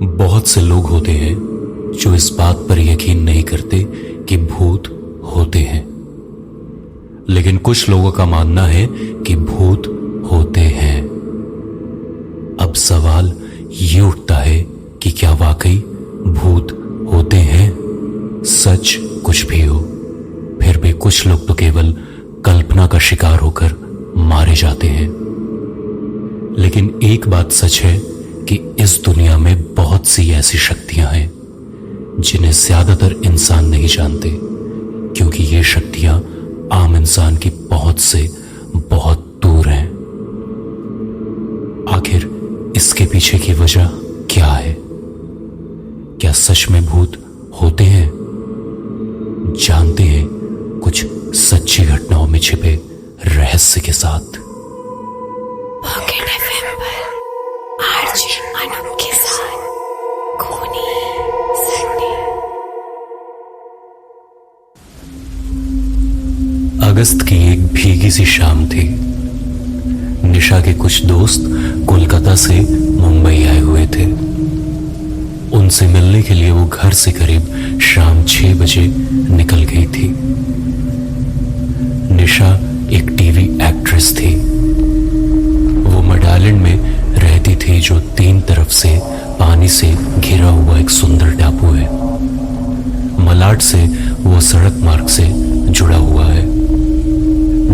बहुत से लोग होते हैं जो इस बात पर यकीन नहीं करते कि भूत होते हैं, लेकिन कुछ लोगों का मानना है कि भूत होते हैं। अब सवाल ये उठता है कि क्या वाकई भूत होते हैं? सच कुछ भी हो, फिर भी कुछ लोग तो केवल कल्पना का शिकार होकर मारे जाते हैं। लेकिन एक बात सच है कि इस दुनिया में बहुत सी ऐसी शक्तियां हैं जिन्हें ज्यादातर इंसान नहीं जानते, क्योंकि ये शक्तियां आम इंसान की पहुंच से बहुत दूर हैं। आखिर इसके पीछे की वजह क्या है? क्या सच में भूत होते हैं? जानते हैं कुछ सच्ची घटनाओं में छिपे रहस्य के साथ। अगस्त की एक भीगी सी शाम थी। निशा के कुछ दोस्त कोलकाता से मुंबई आए हुए थे। उनसे मिलने के लिए वो घर से करीब शाम 6 बजे निकल गई थी। निशा एक टीवी एक्ट्रेस थी। वो मडालैंड में रहती थी, जो 3 तरफ से पानी से घिरा हुआ एक सुंदर टापू है। मलाड से वो सड़क मार्ग से जुड़ा हुआ है।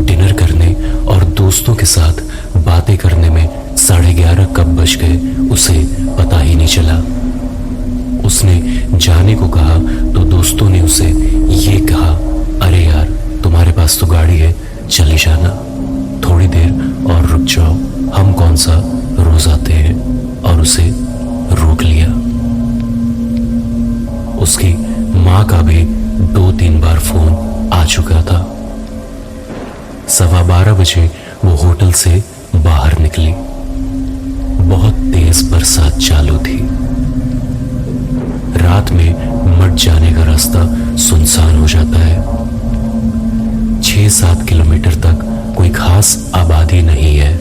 डिनर करने और दोस्तों के साथ बातें करने में 11:30 कब बज गए उसे पता ही नहीं चला। उसने जाने को कहा तो दोस्तों ने उसे ये कहा, अरे यार तुम्हारे पास तो गाड़ी है, चली जाना, थोड़ी देर और रुक जाओ, हम कौन सा रोज आते हैं। और उसे रोक लिया। उसकी माँ का भी 2-3 बार फोन आ चुका था। 12:15 बजे वो होटल से बाहर निकली। बहुत तेज बरसात चालू थी। रात में मठ जाने का रास्ता सुनसान हो जाता है। 6-7 किलोमीटर तक कोई खास आबादी नहीं है।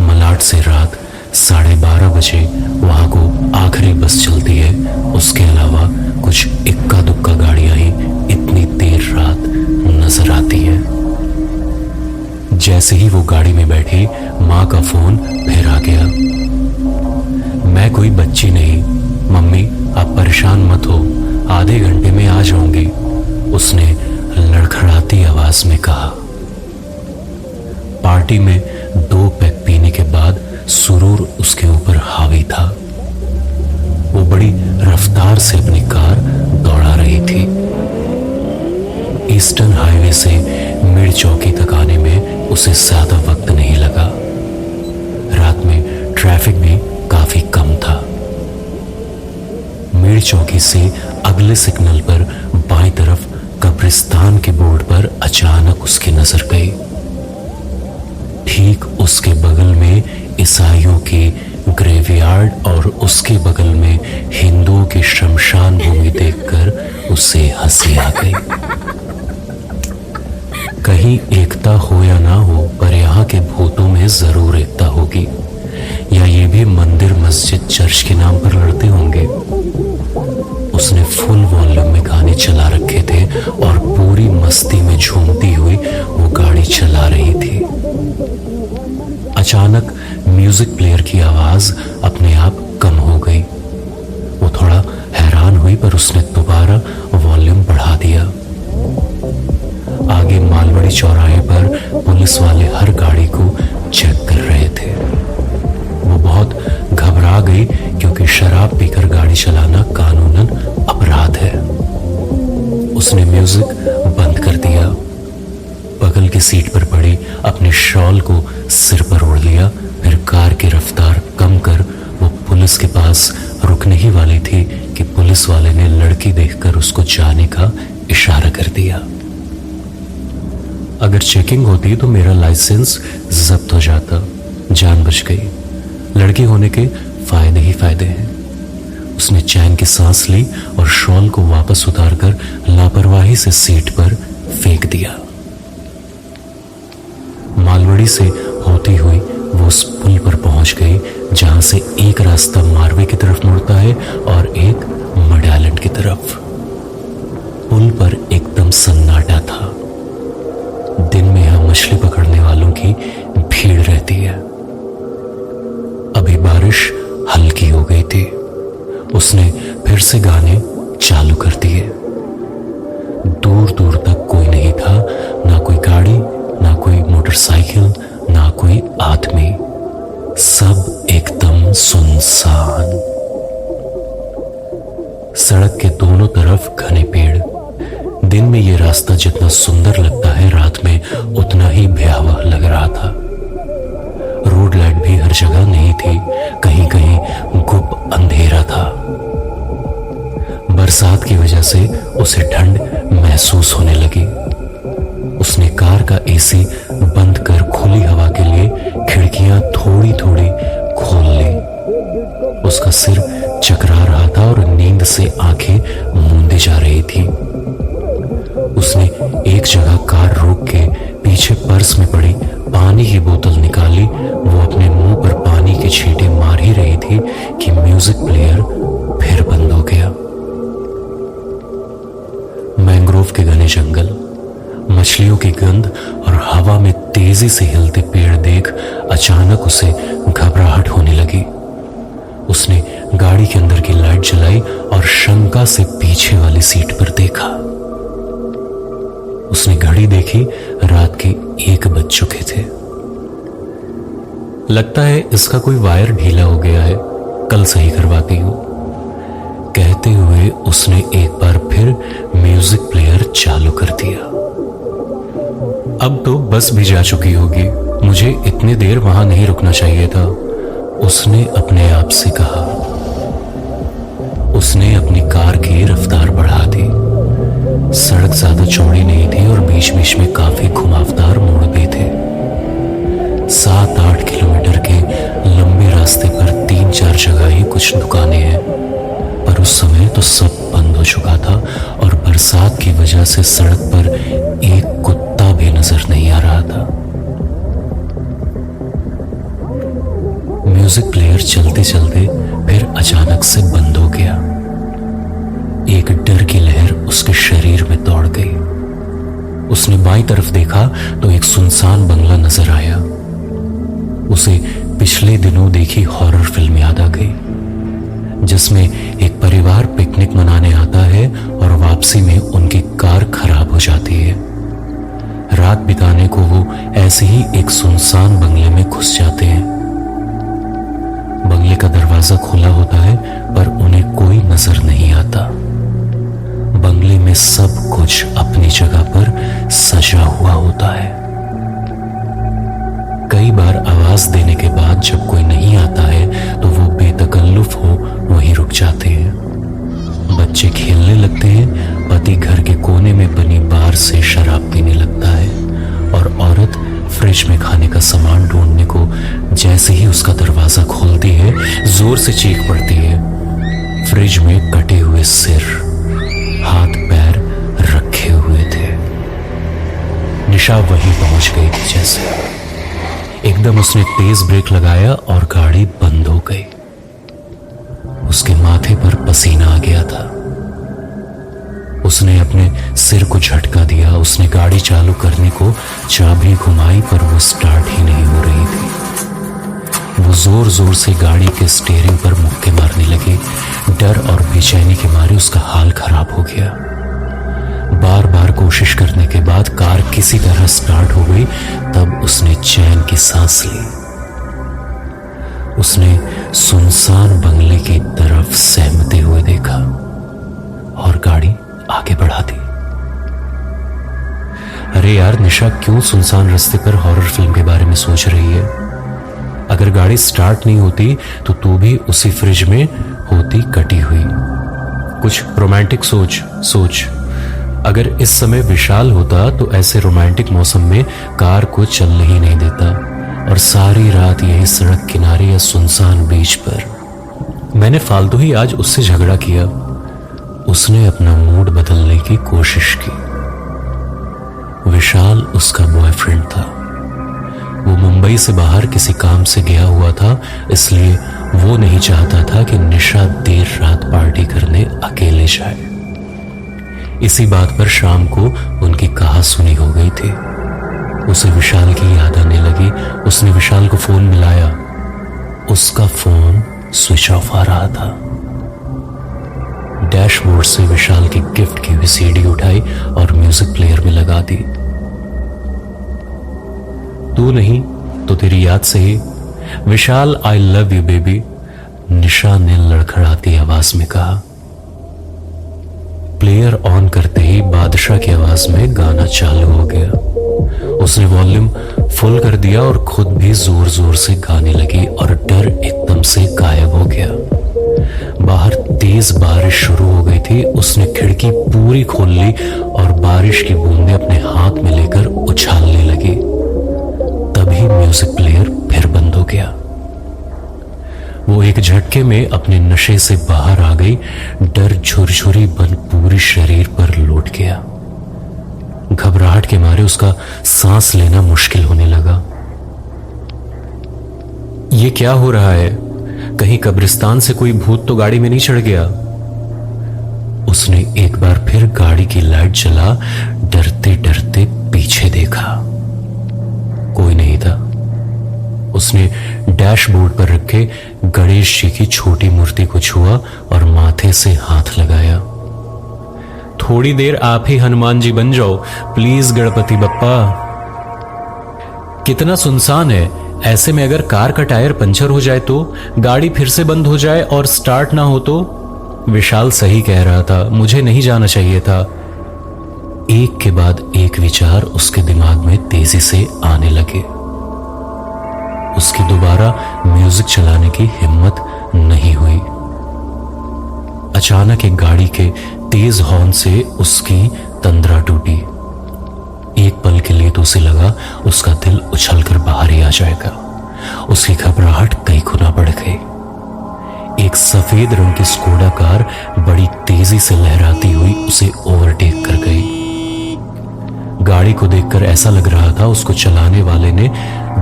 मलाड से रात 12:30 बजे वहां को आखिरी बस चलती है। उसके अलावा कुछ इक्का दुक्का गाड़ियां ही इतनी देर रात नजर आती है। जैसे ही वो गाड़ी में बैठी, माँ का फोन फिर आ गया। मैं कोई बच्ची नहीं, मम्मी आप परेशान मत हो, आधे घंटे में आ जाऊंगी, उसने लड़खड़ाती आवाज में कहा। पार्टी में 2 पैक पीने के बाद सुरूर उसके ऊपर हावी था। वो बड़ी रफ्तार से अपनी कार दौड़ा रही थी। ईस्टर्न हाईवे से मिड चौकी तक आने में उसे ज्यादा वक्त नहीं लगा। रात में ट्रैफिक भी काफी कम था। मिड चौकी से अगले सिग्नल पर बाईं तरफ कब्रिस्तान के बोर्ड पर अचानक उसकी नजर गई। ठीक उसके बगल में ईसाइयों की ग्रेवयार्ड और उसके बगल में हिंदुओं की शमशान भूमि देखकर उसे हंसी आ गई। कहीं एकता हो या ना हो, पर यहाँ के भूतों में जरूर एकता होगी, या ये भी मंदिर मस्जिद चर्च के नाम पर लड़ते होंगे। उसने फुल वॉल्यूम में गाने चला रखे थे और पूरी मस्ती में झूमती हुई वो गाड़ी चला रही थी। अचानक म्यूजिक प्लेयर की आवाज अपने आप कम हो गई। वो थोड़ा हैरान हुई, पर उसने दोबारा वॉल्यूम बढ़ा दिया। आगे मालवड़ी चौराहे पर पुलिस वाले हर गाड़ी को चेक कर रहे थे। वो बहुत घबरा गई, क्योंकि शराब पीकर गाड़ी चलाना कानूनन अपराध है। उसने म्यूजिक बंद कर दिया, बगल की सीट पर पड़ी अपने शॉल को सिर पर ओढ़ लिया। फिर कार की रफ्तार कम कर वो पुलिस के पास रुकने ही वाली थी कि पुलिस वाले ने लड़की देखकर उसको जाने का इशारा कर दिया। अगर चेकिंग होती तो मेरा लाइसेंस जब्त हो जाता। जान बच गई। लड़की होने के फायदे ही फायदे हैं। उसने चैन की सांस ली और शॉल को वापस उतारकर लापरवाही से सीट पर फेंक दिया। मालवड़ी से होती हुई वो उस पुल पर पहुंच गई जहां से एक रास्ता मारवे की तरफ मुड़ता है और एक मड आइलैंड की तरफ। पुल पर एकदम सन्नाटा था। दिन में यहां मछली पकड़ने वालों की भीड़ रहती है। अभी बारिश हल्की हो गई थी। उसने फिर से गाने चालू कर दिए। दूर दूर तक कोई नहीं था, ना कोई गाड़ी, ना कोई मोटरसाइकिल, ना कोई आदमी। सब एकदम सुनसान। सड़क के दोनों तरफ घने पेड़। दिन में ये रास्ता जितना सुंदर लगता है, रात में उतना ही भयावह लग रहा था। रोड लाइट भी हर जगह नहीं थी, कहीं कहीं गुप अंधेरा था। बरसात की वजह से उसे ठंड महसूस होने लगी। उसने कार का एसी बंद कर खुली हवा के लिए खिड़कियां थोड़ी थोड़ी खोल ली। उसका सिर चकरा रहा था और नींद से आंखें मूंदी जा रही थी। उसने एक जगह कार रोक के पीछे पर्स में पड़ी पानी की बोतल निकाली। वो अपने मुंह पर पानी के छींटे मार ही रही थी कि म्यूजिक प्लेयर फिर बंद हो गया। मैंग्रोव के घने जंगल, मछलियों की गंध और हवा में तेजी से हिलते पेड़ देख अचानक उसे घबराहट होने लगी। उसने गाड़ी के अंदर की लाइट जलाई और शंका से पीछे वाली सीट पर देखा। उसने घड़ी देखी, रात के 1 बज चुके थे। लगता है इसका कोई वायर ढीला हो गया है, कल सही करवाती हूं, कहते हुए उसने एक बार फिर म्यूजिक प्लेयर चालू कर दिया। अब तो बस भी जा चुकी होगी, मुझे इतनी देर वहां नहीं रुकना चाहिए था, उसने अपने आप से कहा। उसने अपनी कार की रफ्तार बढ़ा दी। सड़क ज्यादा चौड़ी नहीं थी और बीच बीच में काफी घुमावदार मोड़ भी थे। 7-8 किलोमीटर के लंबे रास्ते पर 3-4 जगह ही कुछ दुकानें हैं, पर उस समय तो सब बंद हो चुका था और बरसात की वजह से सड़क पर एक कुत्ता भी नजर नहीं आ रहा था। म्यूजिक प्लेयर चलते चलते फिर अचानक से बंद हो गया। एक डर की लहर उसके शरीर में दौड़ गई। उसने बाईं तरफ देखा तो एक सुनसान बंगला नजर आया। उसे पिछले दिनों देखी हॉरर फिल्म याद आ गई, जिसमें एक परिवार पिकनिक मनाने आता है और वापसी में उनकी कार खराब हो जाती है। रात बिताने को वो ऐसे ही एक सुनसान बंगले में घुस जाते हैं। बंगले का दरवाजा खुला होता है पर उन्हें कोई नजर नहीं आता। बंगले में सब कुछ अपनी जगह पर सजा हुआ होता है। कई बार आवाज देने के बाद जब कोई नहीं आता है तो वो बेतकल्लुफ हो वहीं रुक जाते हैं। बच्चे खेलने लगते हैं, पति घर के कोने में बनी बार से शराब पीने लगता है और औरत फ्रिज में खाने का सामान ढूंढने को जैसे ही उसका दरवाजा खोलती है जोर से चीख पड़ती है। फ्रिज में कटे हुए सिर, हाथ पैर रखे हुए थे। निशा वहीं पहुंच गई थी जैसे। एकदम उसने तेज ब्रेक लगाया और गाड़ी बंद हो गई। उसके माथे पर पसीना आ गया था। उसने अपने सिर को झटका दिया। उसने गाड़ी चालू करने को चाबी घुमाई पर वो स्टार्ट ही नहीं हो रही थी। वो जोर जोर से गाड़ी के स्टीयरिंग पर मुक्के मारने लगी। डर और बेचैनी के मारे उसका हाल खराब हो गया। बार बार कोशिश करने के बाद कार किसी तरह स्टार्ट हो गई। तब उसने चैन की सांस ली। उसने सुनसान बंगले की तरफ सहमते हुए देखा और गाड़ी आगे बढ़ा दी। अरे यार निशा, क्यों सुनसान रास्ते पर हॉरर फिल्म के बारे में सोच रही है? अगर गाड़ी स्टार्ट नहीं होती तो तू भी उसी फ्रिज में होती कटी हुई। कुछ रोमांटिक सोच। अगर इस समय विशाल होता तो ऐसे रोमांटिक मौसम में कार को चलने ही नहीं देता और सारी रात यही सड़क किनारे या सुनसान बीच पर। मैंने फालतू ही आज उससे झगड़ा किया। उसने अपना मूड बदलने की कोशिश की। विशाल उसका बॉयफ्रेंड था। वो मुंबई से बाहर किसी काम से गया हुआ था, इसलिए वो नहीं चाहता था कि निशा देर रात पार्टी करने अकेले जाए। इसी बात पर शाम को उनकी कहा सुनी हो गई थी। उसे विशाल की याद आने लगी। उसने विशाल को फोन मिलाया। उसका फोन स्विच ऑफ आ रहा था। डैशबोर्ड से विशाल की गिफ्ट की हुई सीडी उठाई और म्यूजिक प्लेयर में लगा दी। तू नहीं तो तेरी याद से ही, विशाल आई लव यू बेबी, निशा ने लड़खड़ाती आवाज में कहा। प्लेयर ऑन करते ही बादशाह की आवाज में गाना चालू हो गया। उसने वॉल्यूम फुल कर दिया और खुद भी जोर जोर से गाने लगी और डर एकदम से गायब हो गया। बाहर तेज बारिश शुरू हो गई थी। उसने खिड़की पूरी खोल ली और बारिश की बूंदें अपने हाथ में लेकर उछालने लगी। तभी म्यूजिक प्लेयर फिर बंद हो गया। वो एक झटके में अपने नशे से बाहर आ गई। डर झुरझुरी बन पूरे शरीर पर लौट गया। घबराहट के मारे उसका सांस लेना मुश्किल होने लगा। ये क्या हो रहा है? कहीं कब्रिस्तान से कोई भूत तो गाड़ी में नहीं चढ़ गया? उसने एक बार फिर गाड़ी की लाइट जला डरते डरते पीछे देखा। कोई नहीं था। उसने डैशबोर्ड पर रखे गणेश जी की छोटी मूर्ति को छुआ और माथे से हाथ लगाया। थोड़ी देर आप ही हनुमान जी बन जाओ प्लीज गणपति बप्पा। कितना सुनसान है। ऐसे में अगर कार का टायर पंचर हो जाए तो, गाड़ी फिर से बंद हो जाए और स्टार्ट ना हो तो? विशाल सही कह रहा था, मुझे नहीं जाना चाहिए था। एक के बाद एक विचार उसके दिमाग में तेजी से आने लगे। उसकी दोबारा म्यूजिक चलाने की हिम्मत नहीं हुई। अचानक एक गाड़ी के तेज हॉर्न से उसकी तंद्रा टूटी। एक पल के लिए तो उसे लगा उसका दिल उछलकर बाहर ही आ जाएगा। उसकी घबराहट कई गुना बढ़ गई। एक सफेद रंग की स्कोडा कार बड़ी तेजी से लहराती हुई उसे ओवरटेक कर गई। गाड़ी को देखकर ऐसा लग रहा था उसको चलाने वाले ने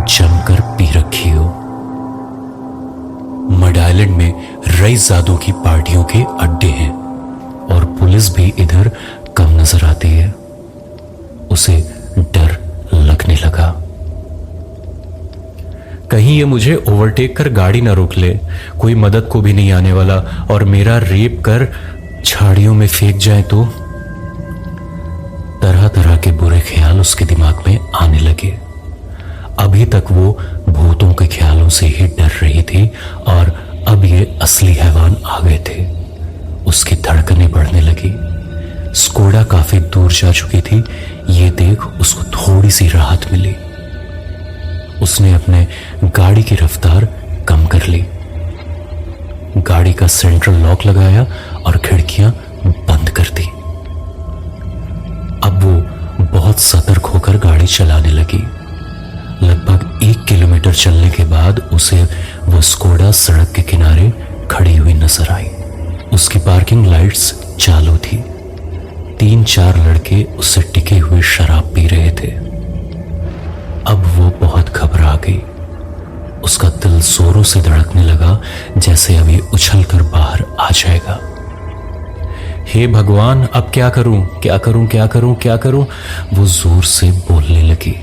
जमकर पी रखी हो। मड आइलैंड में रईसजादों की पार्टियों के अड्डे हैं और पुलिस भी इधर कम नजर आती है। उसे डर लगने लगा। कहीं ये मुझे ओवरटेक कर गाड़ी ना रोक ले, कोई मदद को भी नहीं आने वाला और मेरा रेप कर झाड़ियों में फेंक जाए तो? तरह तरह के बुरे ख्याल उसके दिमाग में आने लगे। अभी तक वो भूतों के ख्यालों से ही डर रही थी और अब ये असली हैवान आ गए थे। उसकी धड़कनें बढ़ने लगी। स्कोडा काफी दूर जा चुकी थी। ये देख उसको थोड़ी सी राहत मिली। उसने अपने गाड़ी की रफ्तार कम कर ली। गाड़ी का सेंट्रल लॉक लगाया और खिड़कियां बंद कर दी। अब वो बहुत सतर्क होकर गाड़ी चलाने लगी। लगभग 1 किलोमीटर चलने के बाद उसे वो स्कोडा सड़क के किनारे खड़ी हुई नजर आई। उसकी पार्किंग लाइट्स चालू थी। 3-4 लड़के उससे टिके हुए शराब पी रहे थे। अब वो बहुत घबरा गई। उसका दिल जोरों से धड़कने लगा जैसे अभी उछलकर बाहर आ जाएगा। हे भगवान, अब क्या करूं, क्या करूं, क्या करूं, क्या करूं? वो जोर से बोलने लगी।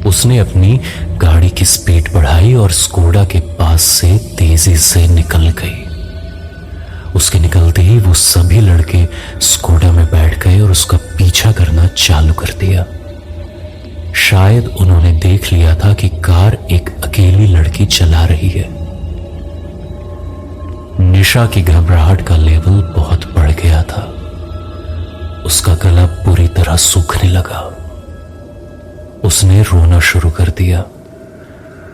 उसने अपनी गाड़ी की स्पीड बढ़ाई और स्कोडा के पास से तेजी से निकल गई। उसके निकलते ही वो सभी लड़के स्कोडा में बैठ गए और उसका पीछा करना चालू कर दिया। शायद उन्होंने देख लिया था कि कार एक अकेली लड़की चला रही है। निशा की घबराहट का लेवल बहुत बढ़ गया था। उसका गला पूरी तरह सूखने लगा। उसने रोना शुरू कर दिया।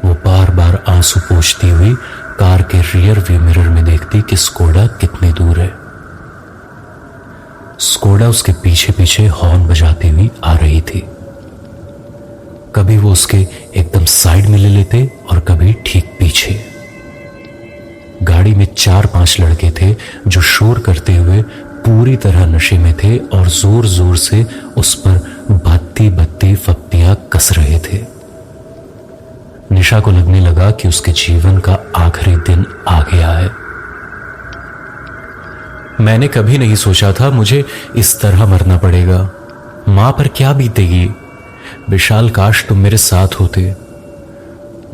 वो बार बार आंसू पोंछती हुई कार के रियर व्यू मिरर में देखती कि स्कोडा कितनी दूर है। स्कोडा उसके पीछे पीछे हॉर्न बजाती हुई आ रही थी। कभी वो उसके एकदम साइड में ले लेते और कभी ठीक पीछे। गाड़ी में 4-5 लड़के थे जो शोर करते हुए पूरी तरह नशे में थे और जोर जोर से उस पर बत्ती बत्ती फप्तियां कस रहे थे। निशा को लगने लगा कि उसके जीवन का आखिरी दिन आ गया है। मैंने कभी नहीं सोचा था मुझे इस तरह मरना पड़ेगा। मां पर क्या बीतेगी। विशाल, काश तुम मेरे साथ होते।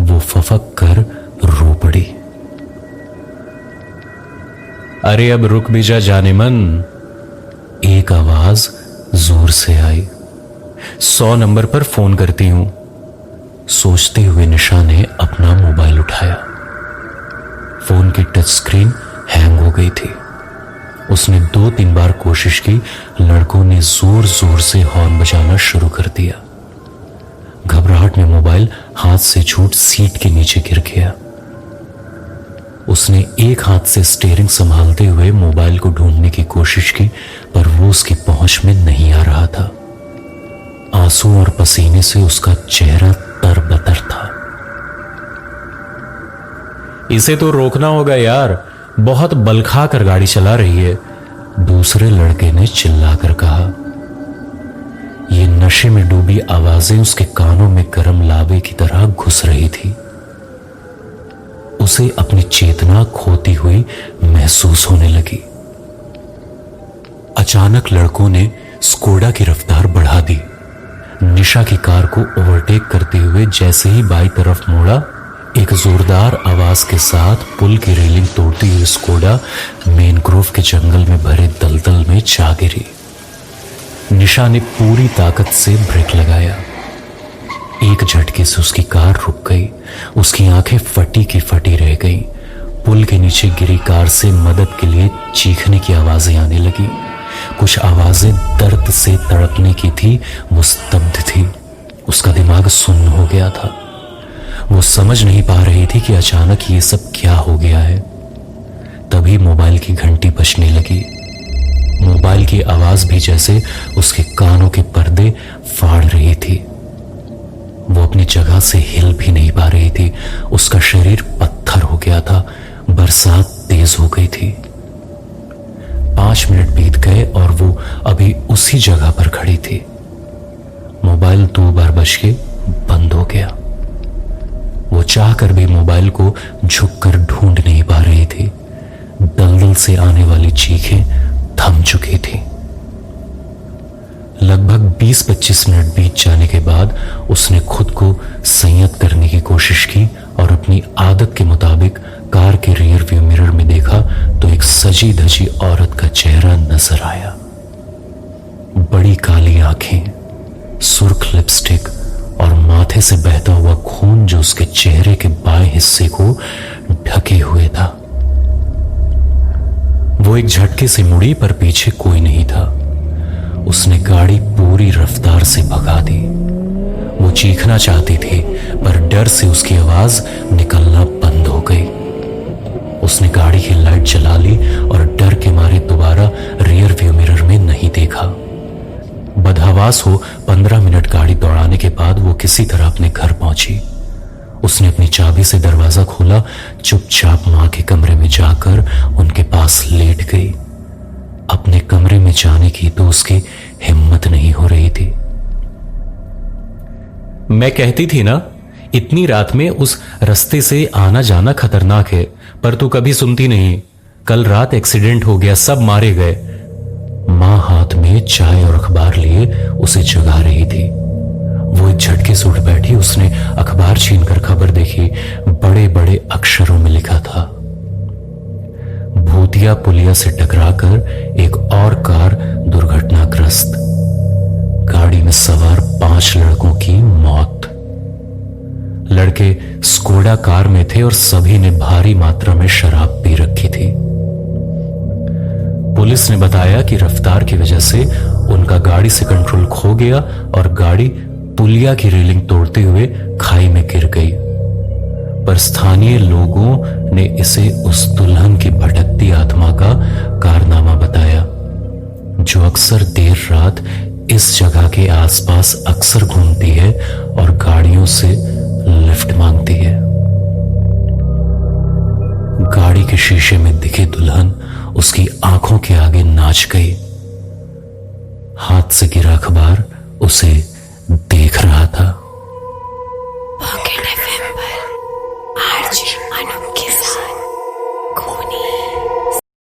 वो फफक कर रो पड़ी। अरे अब रुक भी जा जाने मन, एक आवाज जोर से आई। 100 नंबर पर फोन करती हूं। सोचते हुए निशा ने अपना मोबाइल उठाया। फोन की टच स्क्रीन हैंग हो गई थी। उसने 2-3 बार कोशिश की। लड़कों ने जोर जोर से हॉर्न बजाना शुरू कर दिया। घबराहट में मोबाइल हाथ से छूट सीट के नीचे गिर गया। उसने एक हाथ से स्टीयरिंग संभालते हुए मोबाइल को ढूंढने की कोशिश की, पर वो उसकी पहुंच में नहीं आ रहा था। आंसू और पसीने से उसका चेहरा तरबतर था। इसे तो रोकना होगा यार, बहुत बल खा कर गाड़ी चला रही है, दूसरे लड़के ने चिल्लाकर कहा। ये नशे में डूबी आवाजें उसके कानों में गर्म लावे की तरह घुस रही थी। उसे अपनी चेतना खोती हुई महसूस होने लगी। अचानक लड़कों ने स्कोडा की रफ्तार बढ़ा दी। निशा की कार को ओवरटेक करते हुए जैसे ही बाईं तरफ मोड़ा, एक जोरदार आवाज के साथ पुल की रेलिंग तोड़ती हुई स्कोडा मैनग्रोव के जंगल में भरे दलदल में जा गिरी। निशा ने पूरी ताकत से ब्रेक लगाया। एक झटके से उसकी कार रुक गई। उसकी आंखें फटी की फटी रह गईं। पुल के नीचे गिरी कार से मदद के लिए चीखने की आवाजें आने लगी। कुछ आवाजें दर्द से तड़पने की थी। वो स्तब्ध थी। उसका दिमाग सुन्न हो गया था। वो समझ नहीं पा रही थी कि अचानक ये सब क्या हो गया है। तभी मोबाइल की घंटी बजने लगी। मोबाइल की आवाज भी जैसे उसके कानों के पर्दे फाड़ रही थी। वो अपनी जगह से हिल भी नहीं पा रही थी। उसका शरीर पत्थर हो गया था। बरसात तेज हो गई थी। 5 मिनट बीत गए और वो अभी उसी जगह पर खड़ी थी। मोबाइल 2 बार बज के बंद हो गया। वो चाहकर भी मोबाइल को झुककर ढूंढ नहीं पा रही थी। दलदल से आने वाली चीखें थम चुकी थी। लगभग 20-25 मिनट बीत जाने के बाद उसने खुद को संयत करने की कोशिश की और अपनी आदत के मुताबिक कार के रियर व्यू मिरर में देखा तो एक सजी धजी औरत का चेहरा नजर आया। बड़ी काली आंखें, सुर्ख लिपस्टिक और माथे से बहता हुआ खून जो उसके चेहरे के बाएं हिस्से को ढके हुए था। वो एक झटके से मुड़ी, पर पीछे कोई नहीं था। उसने गाड़ी पूरी रफ्तार से भगा दी। वो चीखना चाहती थी, पर डर से उसकी आवाज निकलना बंद हो गई। उसने गाड़ी की लाइट जला ली और डर के मारे दोबारा रियर व्यू मिरर में नहीं देखा। बदहवास हो 15 मिनट गाड़ी दौड़ाने के बाद वो किसी तरह अपने घर पहुंची। उसने अपनी चाबी से दरवाजा खोला। चुपचाप मां के कमरे में जाकर उनके पास लेट गई। अपने कमरे में जाने की तो उसकी हिम्मत नहीं हो रही थी। मैं कहती थी ना, इतनी रात में उस रास्ते से आना जाना खतरनाक है, पर तू कभी सुनती नहीं। कल रात एक्सीडेंट हो गया, सब मारे गए। मां हाथ में चाय और अखबार लिए उसे जगा रही थी। वो एक झटके से उठ बैठी। उसने अखबार छीनकर खबर देखी। बड़े बड़े अक्षरों में लिखा था, भूतिया पुलिया से टकराकर एक और कार दुर्घटनाग्रस्त। गाड़ी में सवार 5 लड़कों की मौत। लड़के स्कोडा कार में थे और सभी ने भारी मात्रा में शराब पी रखी थी। पुलिस ने बताया कि रफ्तार की वजह से उनका गाड़ी से कंट्रोल खो गया और गाड़ी पुलिया की रेलिंग तोड़ते हुए खाई में गिर गई। पर स्थानीय लोगों ने इसे उस दुल्हन की भटकती आत्मा का कारनामा बताया, जो अक्सर देर रात इस जगह के आसपास अक्सर घूमती है और गाड़ियों से लिफ्ट मांगती है। गाड़ी के शीशे में दिखे दुल्हन उसकी आंखों के आगे नाच गई। हाथ से गिरा अखबार उसे देख रहा था। पॉकेट एफएम पर Energy.